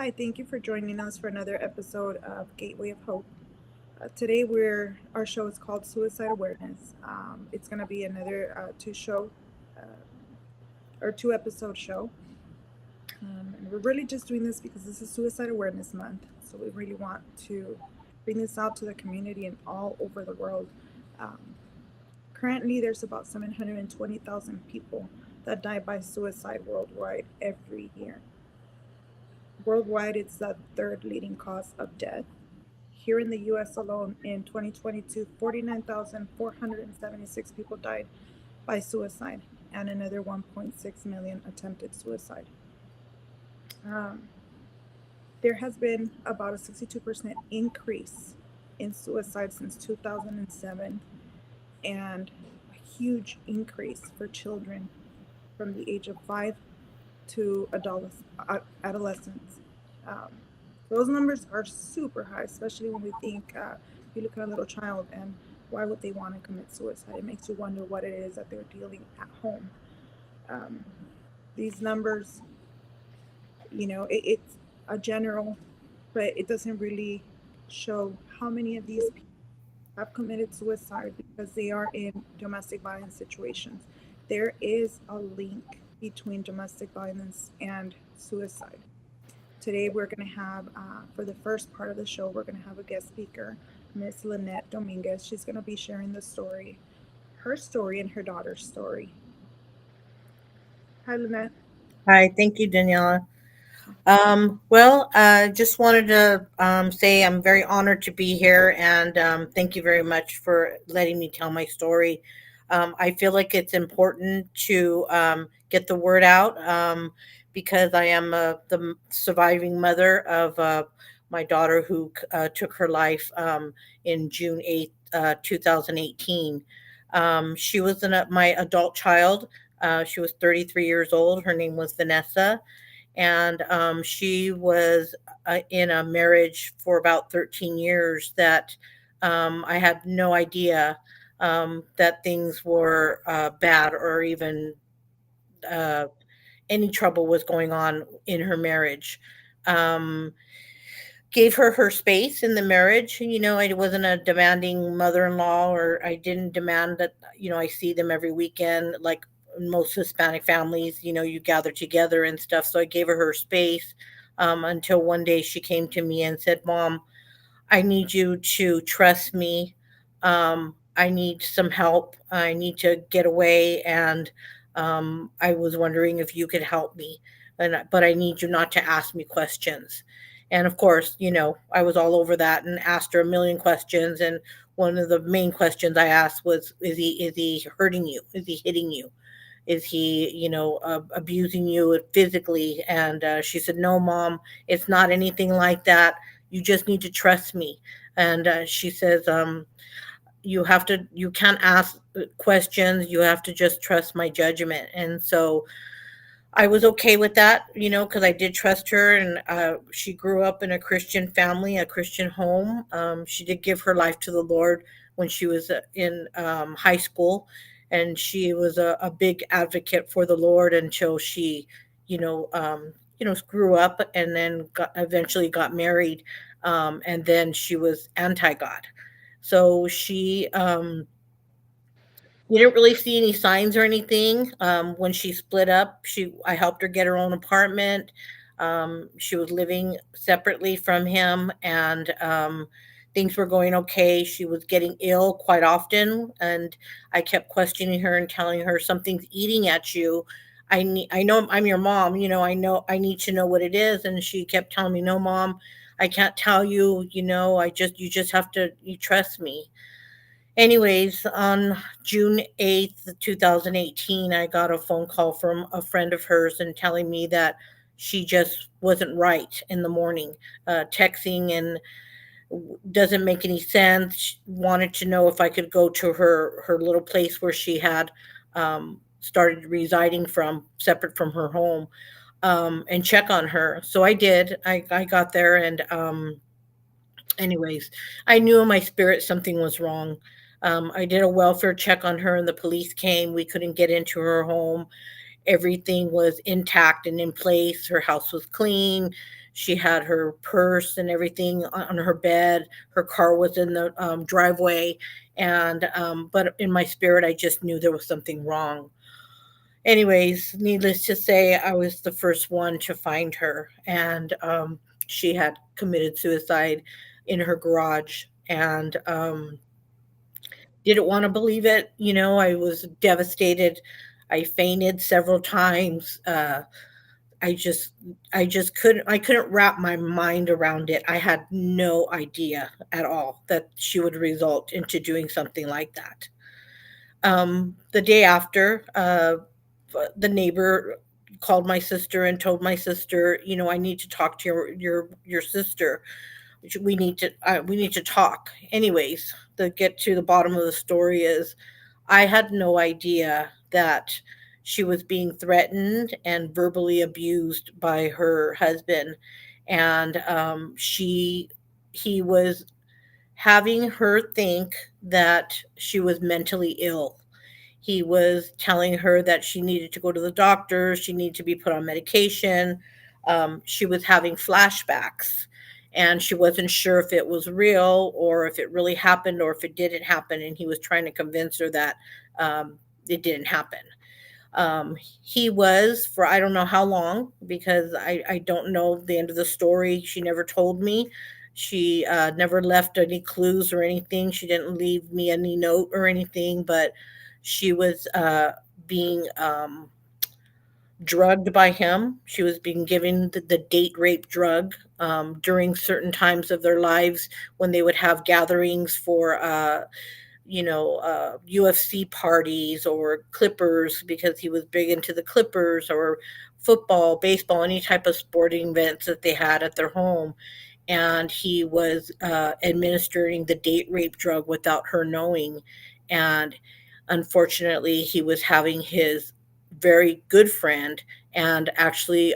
Hi, thank you for joining us for another episode of Gateway of Hope. Today, our show is called Suicide Awareness. It's going to be another uh, two episode show, and we're really just doing this because this is Suicide Awareness Month. So we really want to bring this out to the community and all over the world. Um, Currently, there's about 720,000 people that die by suicide worldwide every year. Worldwide, it's the third leading cause of death. Here in the US alone, in 2022, 49,476 people died by suicide, and another 1.6 million attempted suicide. Um, there has been about a 62% increase in suicide since 2007, and a huge increase for children from the age of 5 to adolescence. Um, those numbers are super high, especially when we think you look at a little child and why would they want to commit suicide? It makes you wonder what it is that they're dealing at home. Um, these numbers, it's a general, but it doesn't really show how many of these people have committed suicide because they are in domestic violence situations. There is a link between domestic violence and suicide. Today, we're going to have, for the first part of the show, we're going to have a guest speaker, Miss Lynette Dominguez. She's going to be sharing her story, and her daughter's story. Hi, Lynette. Hi, thank you, Daniela. Just wanted to say I'm very honored to be here, and thank you very much for letting me tell my story. I feel like it's important to get the word out because I am the surviving mother of my daughter who took her life in June 8th, 2018. She was my adult child. She was 33 years old. Her name was Vanessa, and she was in a marriage for about 13 years that I had no idea that things were bad or even uh, any trouble was going on in her marriage. Um, Gave her her space in the marriage. I wasn't a demanding mother-in-law, or I didn't demand that, I see them every weekend like most Hispanic families, you gather together and stuff. So I gave her her space until one day she came to me and said, Mom, I need you to trust me. I need some help. I need to get away, and I was wondering if you could help me. But I need you not to ask me questions. And of course, I was all over that and asked her a million questions. And one of the main questions I asked was, "Is he hurting you? Is he hitting you? Is he, abusing you physically?" And she said, "No, Mom, it's not anything like that. You just need to trust me." And she says, you can't ask questions. You have to just trust my judgment." And so I was okay with that, because I did trust her, and she grew up in a Christian family, a Christian home. She did give her life to the Lord when she was in high school, and she was a big advocate for the Lord until she, grew up and then eventually got married, and then she was anti God. So we didn't really see any signs or anything. When she split up, I helped her get her own apartment. She was living separately from him, and things were going okay. She was getting ill quite often, and I kept questioning her and telling her, something's eating at you. I know I'm your mom. I know I need to know what it is. And she kept telling me, "No, Mom, I can't tell you. You just have to, you trust me." Anyways, on June 8th, 2018, I got a phone call from a friend of hers and telling me that she just wasn't right in the morning, texting and doesn't make any sense. She wanted to know if I could go to her little place where she had started residing from, separate from her home, and check on her. So I did. I got there, and anyways, I knew in my spirit something was wrong. I did a welfare check on her, and the police came. We couldn't get into her home. everything was intact and in place. Her house was clean. She had her purse and everything on her bed. Her car was in the driveway. And, but in my spirit, I just knew there was something wrong. Anyways, needless to say, I was the first one to find her. And she had committed suicide in her garage. And didn't want to believe it. You know, I was devastated. I fainted several times. I just I couldn't wrap my mind around it. I had no idea at all that she would result into doing something like that. The day after, the neighbor called my sister and told my sister, you know, I need to talk to your sister. We need to talk. Anyways, to get to the bottom of the story is I had no idea that she was being threatened and verbally abused by her husband, and he was having her think that she was mentally ill. He was telling her that she needed to go to the doctor, she needed to be put on medication. She was having flashbacks, and she wasn't sure if it was real or if it really happened or if it didn't happen. And he was trying to convince her that it didn't happen. He was for I don't know how long, because I don't know the end of the story. She never told me. She never left any clues or anything. She didn't leave me any note or anything, but she was being drugged by him. She was being given the date rape drug during certain times of their lives when they would have gatherings for UFC parties or Clippers, because he was big into the Clippers, or football, baseball, any type of sporting events that they had at their home. And he was administering the date rape drug without her knowing. And unfortunately, he was having his very good friend and actually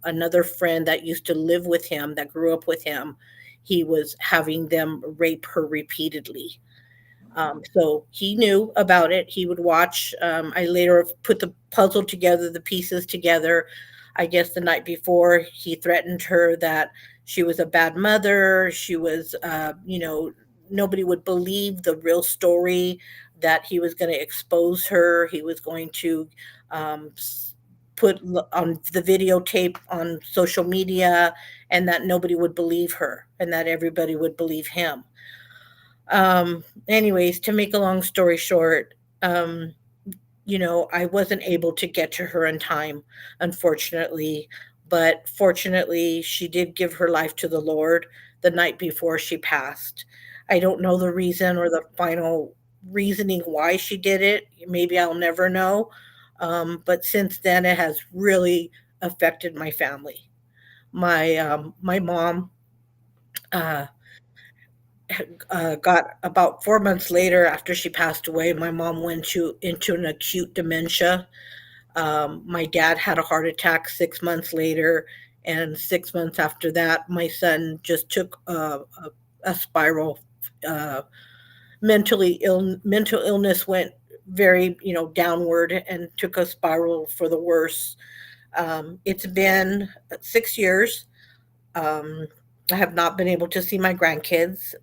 another friend that used to live with him, that grew up with him, he was having them rape her repeatedly. So he knew about it. He would watch. I later put the puzzle together, the pieces together. I guess the night before, he threatened her that she was a bad mother. She was, nobody would believe the real story, that he was going to expose her. He was going to um, put on the videotape on social media, and that nobody would believe her and that everybody would believe him. Anyways, to make a long story short, um, I wasn't able to get to her in time, unfortunately. But fortunately, she did give her life to the Lord the night before she passed. I don't know the reason or the final reasoning why she did it. Maybe I'll never know. But since then, it has really affected my family. My mom uh, got about 4 months later after she passed away. My mom went into an acute dementia. My dad had a heart attack 6 months later, and 6 months after that, my son just took a spiral. Uh, mental illness went very downward and took a spiral for the worse. It's been 6 years. um, I have not been able to see my grandkids.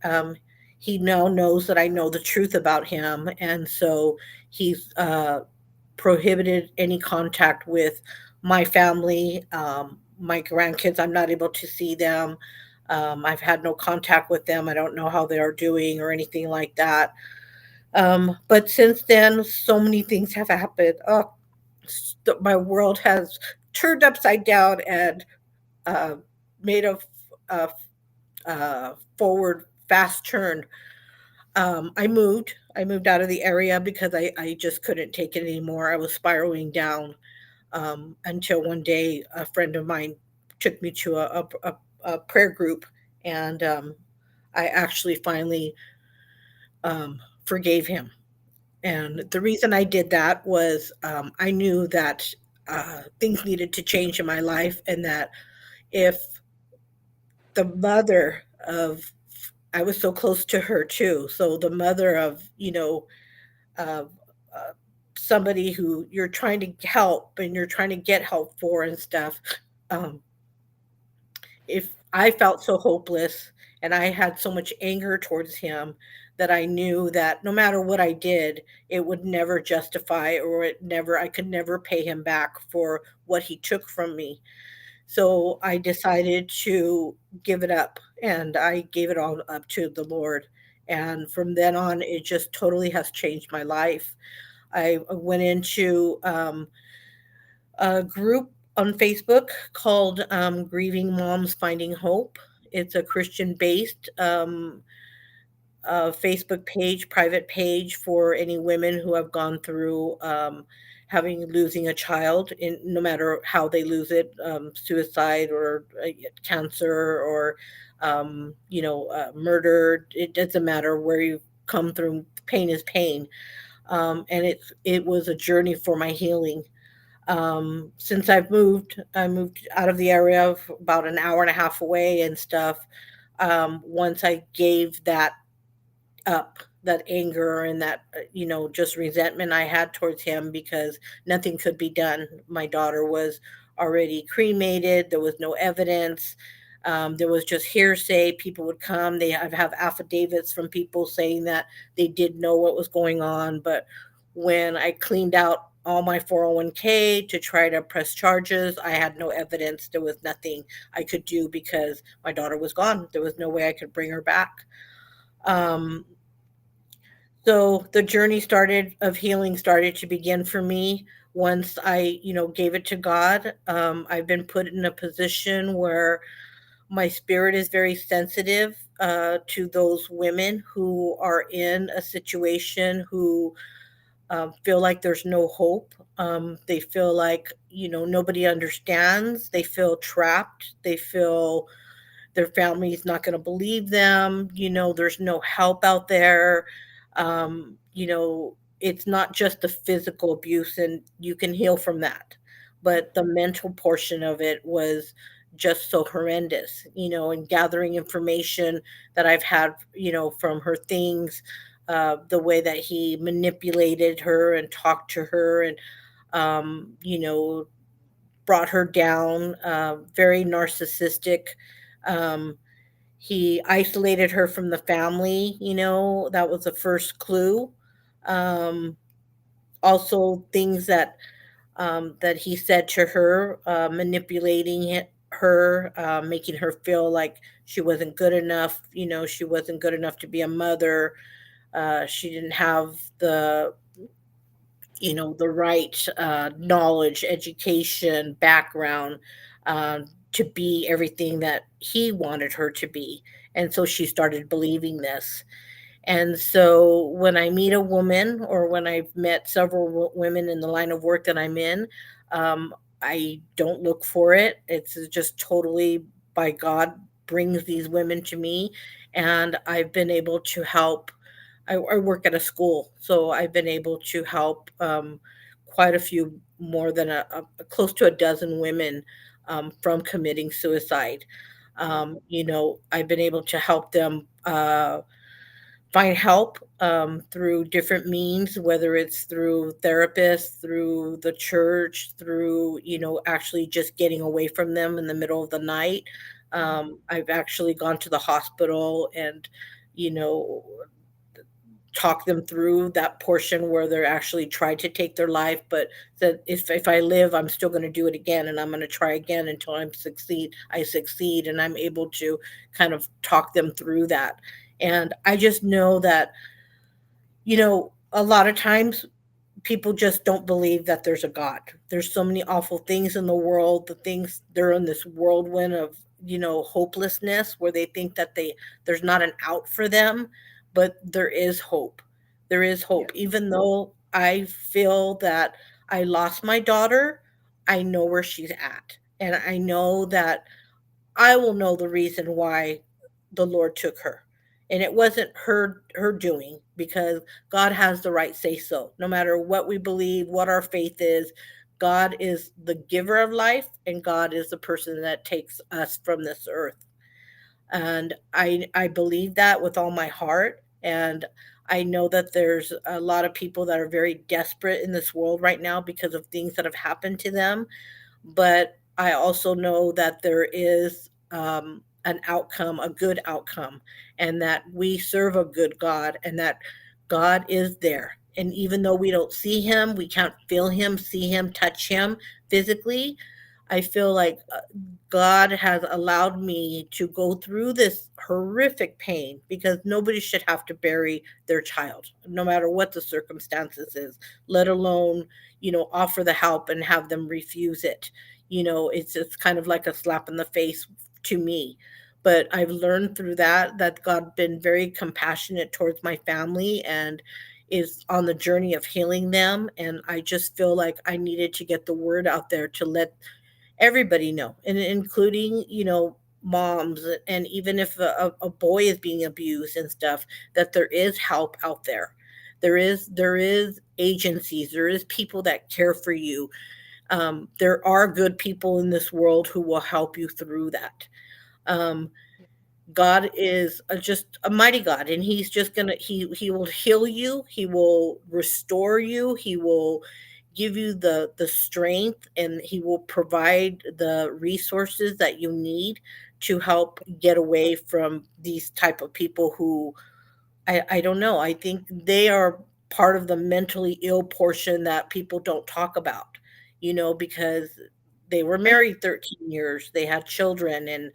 He now knows that I know the truth about him, and so he's prohibited any contact with my family. My grandkids, I'm not able to see them. I've had no contact with them. I don't know how they are doing or anything like that. But since then, so many things have happened. Oh, my world has turned upside down and uh, made a forward fast turn. I moved. I moved out of the area because I just couldn't take it anymore. I was spiraling down, until one day a friend of mine took me to a prayer group, and I actually finally forgave him. And the reason I did that was I knew that things needed to change in my life, and that if the mother of I was so close to her too. So the mother of, of somebody who you're trying to help and you're trying to get help for and stuff. Um, if I felt so hopeless and I had so much anger towards him that I knew that no matter what I did, it would never justify or I could never pay him back for what he took from me. So I decided to give it up and I gave it all up to the Lord. And from then on, it just totally has changed my life. I went into a group on Facebook called Grieving Moms Finding Hope. It's a Christian based Facebook page, private page for any women who have gone through having losing a child, in no matter how they lose it, suicide or cancer or murder. It doesn't matter where you come through. Pain is pain, and it was a journey for my healing. Since I moved out of the area of about an hour and a half away and stuff. Once I gave that up, that anger and that just resentment I had towards him because nothing could be done. My daughter was already cremated. There was no evidence. There was just hearsay. People would come. They have affidavits from people saying that they did know what was going on. But when I cleaned out all my 401k to try to press charges, I had no evidence. There was nothing I could do because my daughter was gone. There was no way I could bring her back. Um, so the journey started of healing started to begin for me once I, gave it to God. I've been put in a position where my spirit is very sensitive to those women who are in a situation who feel like there's no hope. They feel like, nobody understands. They feel trapped. They feel their family's not going to believe them. There's no help out there. It's not just the physical abuse, and you can heal from that, but the mental portion of it was just so horrendous. And gathering information that I've had, from her things, the way that he manipulated her and talked to her and, brought her down, very narcissistic. Um, he isolated her from the family, that was the first clue. Um, Also, things that he said to her, manipulating her, making her feel like she wasn't good enough. She wasn't good enough to be a mother. She didn't have the right knowledge, education, background to be everything that he wanted her to be. And so she started believing this. And so when I meet a woman, or when I've met several women in the line of work that I'm in, um, I don't look for it. It's just totally by God brings these women to me. And I've been able to help. I work at a school, so I've been able to help quite a few, more than close to a dozen women from committing suicide. I've been able to help them find help through different means, whether it's through therapists, through the church, through, actually just getting away from them in the middle of the night. I've actually gone to the hospital and, you know, talk them through that portion where they're actually tried to take their life, but that if I live, I'm still going to do it again, and I'm going to try again until I succeed, and I'm able to kind of talk them through that. And I just know that, a lot of times people just don't believe that there's a God. There's so many awful things in the world, the things they're in this whirlwind of, hopelessness, where they think that there's not an out for them, but there is hope. There is Yeah. hope. Even though I feel that I lost my daughter, I know where she's at. And I know that I will know the reason why the Lord took her. And it wasn't her doing, because God has the right say so. No matter what we believe, what our faith is, God is the giver of life, and God is the person that takes us from this earth. And I believe that with all my heart. And I know that there's a lot of people that are very desperate in this world right now because of things that have happened to them, but I also know that there is an outcome, a good outcome, and that we serve a good God, and that God is there. And even though we don't see him, we can't feel him, see him, touch him physically, I feel like God has allowed me to go through this horrific pain because nobody should have to bury their child, no matter what the circumstances is, let alone, offer the help and have them refuse it. It's kind of like a slap in the face to me. But I've learned through that God been very compassionate towards my family and is on the journey of healing them. And I just feel like I needed to get the word out there to let everybody know, and including, moms, and even if a boy is being abused and stuff, that there is help out there. There is agencies, there is people that care for you. There are good people in this world who will help you through that. um, God is just a mighty God, and He's just gonna He will heal you. He will restore you. He will give you the strength, and He will provide the resources that you need to help get away from these type of people who I don't know. I think they are part of the mentally ill portion that people don't talk about, because they were I married 13 years, they had children, and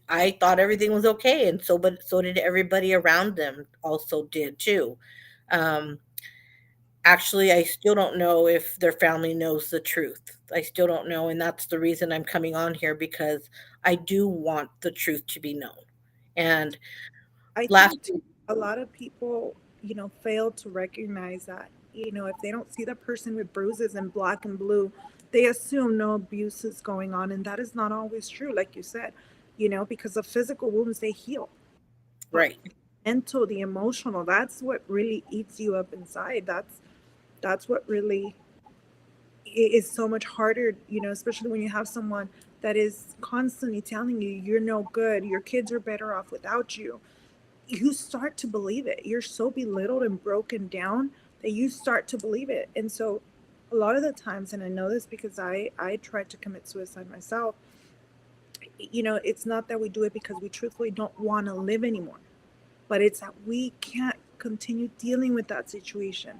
I thought everything was okay, and but so did everybody around them also did too. Um, Actually, I still don't know if their family knows the truth. I still don't know, and that's the reason I'm coming on here, because I do want the truth to be known. And I last think too, a lot of people, fail to recognize that. If they don't see the person with bruises in black and blue, they assume no abuse is going on, and that is not always true, like you said. Because the physical wounds they heal, but Right. mental, the emotional, that's what really eats you up inside. That's what really is so much harder. Especially when you have someone that is constantly telling you you're no good, your kids are better off without you. You start to believe it. You're so belittled and broken down that you start to believe it. And so a lot of the times, and I know this because I tried to commit suicide myself, it's not that we do it because we truthfully don't want to live anymore, but it's that we can't continue dealing with that situation.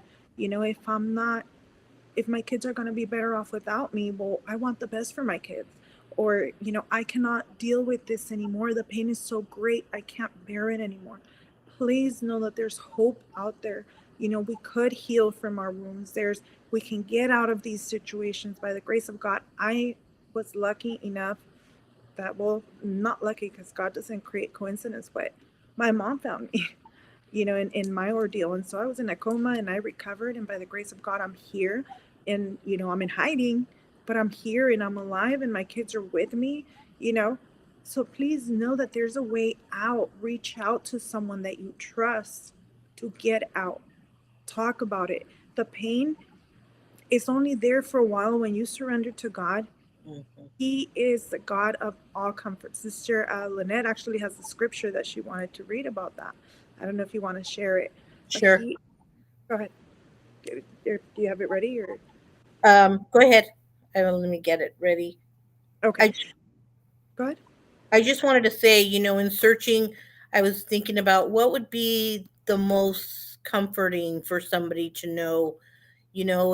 If my kids are going to be better off without me, well, I want the best for my kids. Or, I cannot deal with this anymore. The pain is so great. I can't bear it anymore. Please know that there's hope out there. We could heal from our wounds. We can get out of these situations by the grace of God. I was lucky enough that, well, not lucky because God doesn't create coincidence, but my mom found me, in my ordeal. And so I was in a coma and I recovered. And by the grace of God, I'm here. And, I'm in hiding, but I'm here and I'm alive and my kids are with me, you know. So please know that there's a way out. Reach out to someone that you trust to get out. Talk about it. The pain is only there for a while when you surrender to God. Mhm. He is the God of all comfort. Sister Lynette actually has a scripture that she wanted to read about that. I don't know if you want to share it, but Sure. go ahead. Do you have it ready or? Go ahead. Let me get it ready. Okay, I go ahead. I just wanted to say, in searching, I was thinking about what would be the most comforting for somebody to know,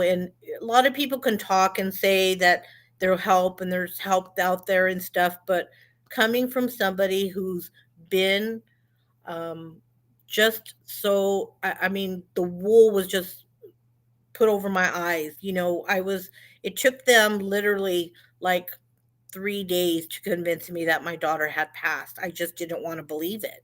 and a lot of people can talk and say that there'll help and there's help out there and stuff, but coming from somebody who's been um just so I mean, the wool was just put over my eyes. It took them literally like 3 days to convince me that my daughter had passed. I just didn't want to believe it.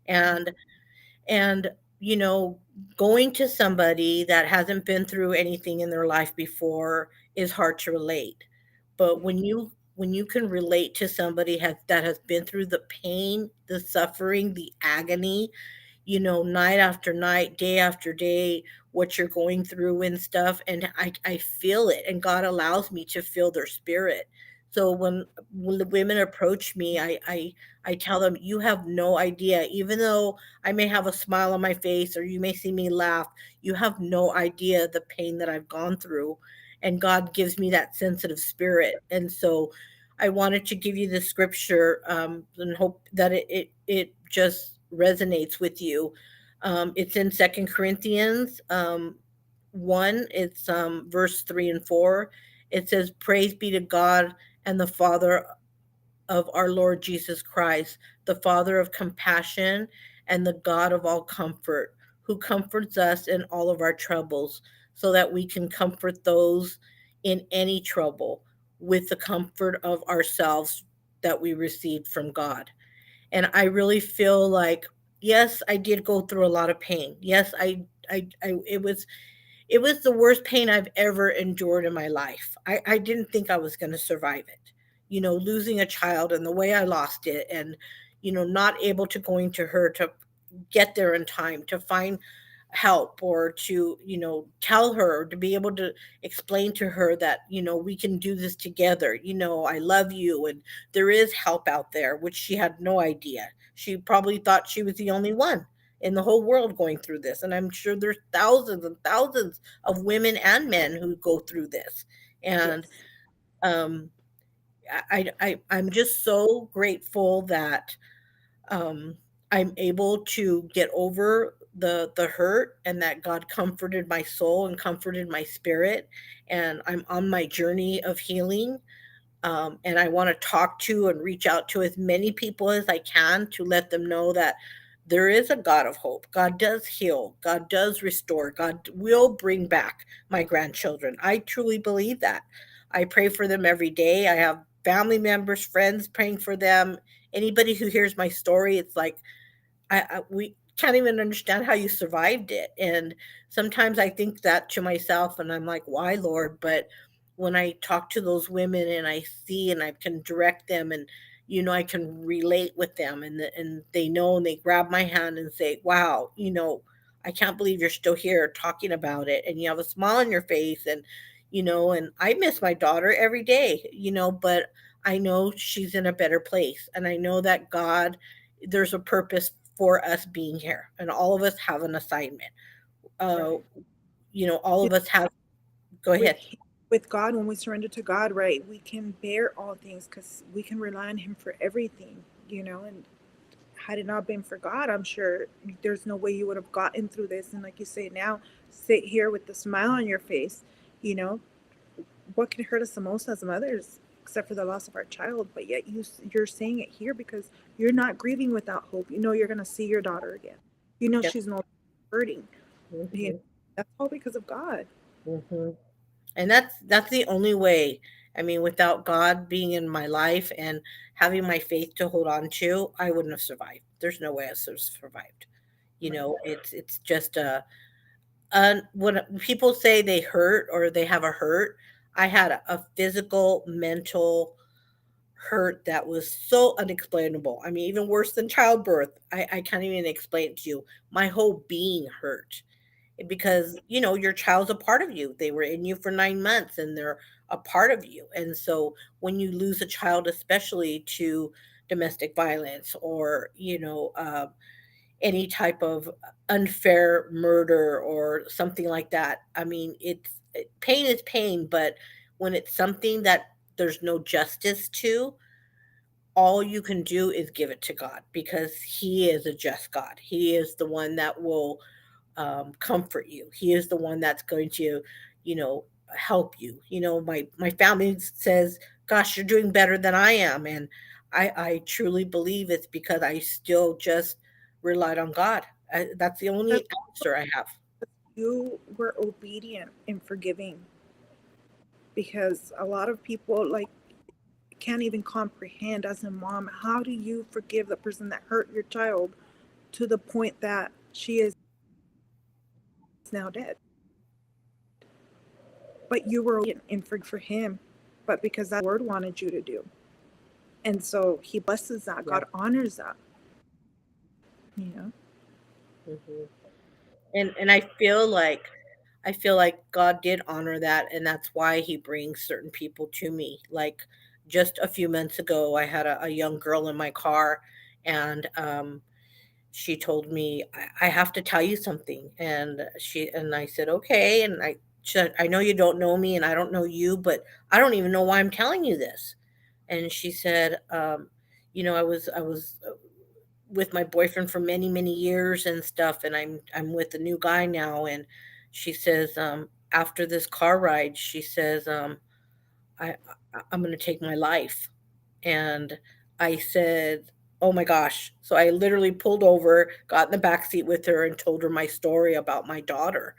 And you know, going to somebody that hasn't been through anything in their life before is hard to relate. But when you can relate to somebody that has been through the pain, the suffering, the agony, night after night, day after day, what you're going through and stuff. And I feel it, and God allows me to feel their spirit. So when the women approach me, I tell them, you have no idea. Even though I may have a smile on my face or you may see me laugh, you have no idea the pain that I've gone through. And God gives me that sensitive spirit. And so I wanted to give you the scripture, and hope that it just resonates with you. It's in Second Corinthians 1. It's verse 3 and 4. It says, "Praise be to God and the Father of our Lord Jesus Christ, the Father of compassion and the God of all comfort, who comforts us in all of our troubles, so that we can comfort those in any trouble with the comfort of ourselves that we received from God." And I really feel like, yes, I did go through a lot of pain. Yes, I it was the worst pain I've ever endured in my life. I didn't think I was going to survive it. Losing a child and the way I lost it, and, not able to going to her to get there in time to find help, or to, tell her, or to be able to explain to her that, we can do this together. I love you, and there is help out there, which she had no idea. She probably thought she was the only one in the whole world going through this. And I'm sure there's thousands and thousands of women and men who go through this. And Yes. um, I'm just so grateful that um, I'm able to get over the hurt, and that God comforted my soul and comforted my spirit. And I'm on my journey of healing. And I want to talk to and reach out to as many people as I can to let them know that there is a God of hope. God does heal. God does restore. God will bring back my grandchildren. I truly believe that. I pray for them every day. I have family members, friends praying for them. Anybody who hears my story, it's like, we can't even understand how you survived it. And sometimes I think that to myself, and I'm like, why, Lord? But when I talk to those women and I see and I can direct them, and I can relate with them, and they know, and they grab my hand and say, wow, I can't believe you're still here talking about it, and you have a smile on your face. And and I miss my daughter every day, but I know she's in a better place, and I know that God, there's a purpose for us being here, and all of us have an assignment. uh Right. all You of us have. Go with ahead. with God, when we surrender to God, right, we can bear all things because we can rely on Him for everything, and had it not been for God, I'm sure there's no way you would have gotten through this. And like you say now, sit here with the smile on your face. You know, what can hurt us the most as mothers, except for the loss of our child? But yet you're saying it here because you're not grieving without hope. You're gonna see your daughter again. Yep. She's no longer hurting. You know, Hmm. that's all because of God. Hmm. And that's the only way. I mean, without God being in my life and having my faith to hold on to, I wouldn't have survived. There's no way I would have survived. Right. It's just when people say they hurt or they have a hurt, I had a physical, mental hurt that was so unexplainable. I mean, even worse than childbirth. I can't even explain it to you. My whole being hurt because, your child's a part of you. They were in you for 9 months, and they're a part of you. And so when you lose a child, especially to domestic violence, or, any type of unfair murder or something like that, I mean, pain is pain. But when it's something that there's no justice to, all you can do is give it to God, because He is a just God. He is the one that will comfort you. He is the one that's going to, you know, help you. My family says, "Gosh, you're doing better than I am," and I truly believe it's because I still just relied on God. That's the That's only answer I have. You were obedient in forgiving, because a lot of people like can't even comprehend as a mom, how do you forgive the person that hurt your child to the point that she is now dead? But you were in for him, but because that word wanted you to do. And so he blesses that. Yeah. God honors that, you know. Hmm. And I feel like God did honor that, and that's why He brings certain people to me. Like, just a few months ago, I had a young girl in my car, and she told me, I have to tell you something. And I said, okay. And she said, I know you don't know me and I don't know you, but I don't even know why I'm telling you this. And she said, I was with my boyfriend for many, many years and stuff, and I'm with a new guy now. And she says, after this car ride, she says, I'm going to take my life. And I said, "Oh my gosh." So I literally pulled over, got in the back seat with her, and told her my story about my daughter.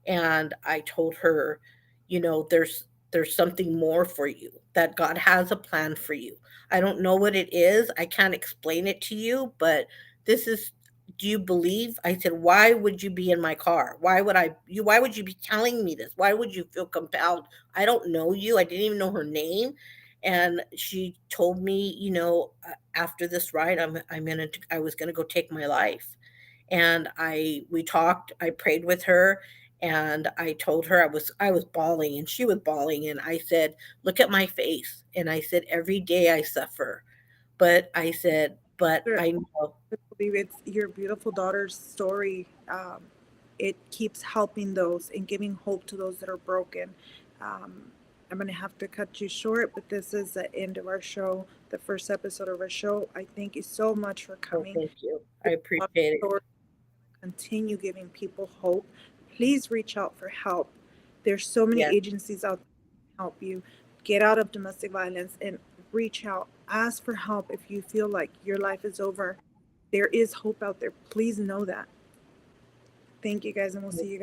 And I told her, there's something more for you, that God has a plan for you. I don't know what it is. I can't explain it to you, but this is do you believe? I said, "Why would you be in my car? Why would you be telling me this? Why would you feel compelled? I don't know you. I didn't even know her name." And she told me, after this ride, I was gonna go take my life. And we talked, I prayed with her, and I told her I was bawling, and she was bawling, and I said, "Look at my face." And I said, "Every day I suffer." But I said, "But Sure. I know." I believe it's your beautiful daughter's story. It keeps helping those and giving hope to those that are broken. Um, I'm going to have to cut you short, but this is the end of our show, the first episode of our show. I thank you so much for Oh, coming. thank you. I Your appreciate it. story, continue giving people hope. Please reach out for help. There's so many Yes, agencies out there to help you get out of domestic violence and reach out. Ask for help if you feel like your life is over. There is hope out there. Please know that. Thank you guys, and we'll see you guys.